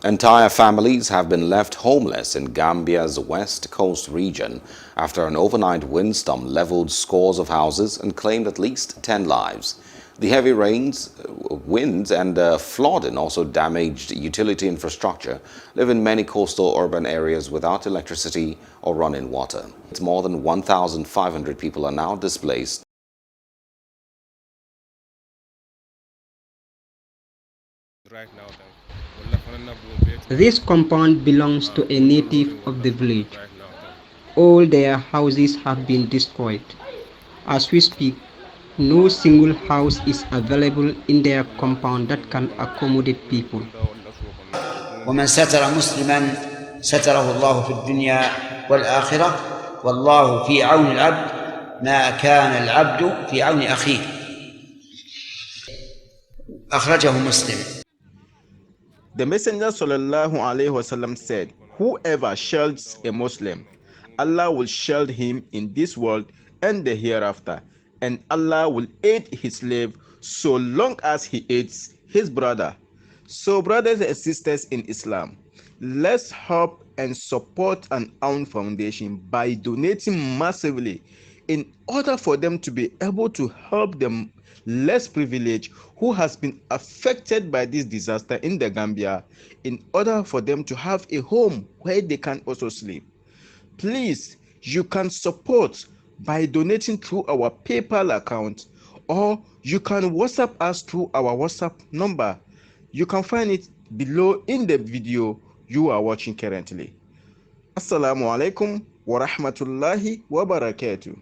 Entire families have been left homeless in Gambia's west coast region after an overnight windstorm leveled scores of houses and claimed at least 10 lives. The heavy rains, winds and flooding also damaged utility infrastructure, leaving many coastal urban areas without electricity or running water. More than 1,500 people are now displaced. This compound belongs to a native of the village. All their houses have been destroyed. As we speak, no single house is available in their compound that can accommodate people. ومن ستر مسلما ستره الله في الدنيا والآخرة والله في عون العبد ما كان العبد في عون أخيه. أخرجه مسلم. The Messenger sallallahu alaihi wasallam said, "Whoever shields a Muslim, Allah will shield him in this world and the hereafter, and Allah will aid his slave so long as he aids his brother." So, brothers and sisters in Islam, let's help and support an AL-AOUNU foundation by donating massively in order for them to be able to help them less privileged who has been affected by this disaster in the Gambia, in order for them to have a home where they can also sleep. Please, you can support by donating through our PayPal account, or you can WhatsApp us through our WhatsApp number. You can find it below in the video you are watching currently. Assalamu alaikum wa rahmatullahi wa barakatuh.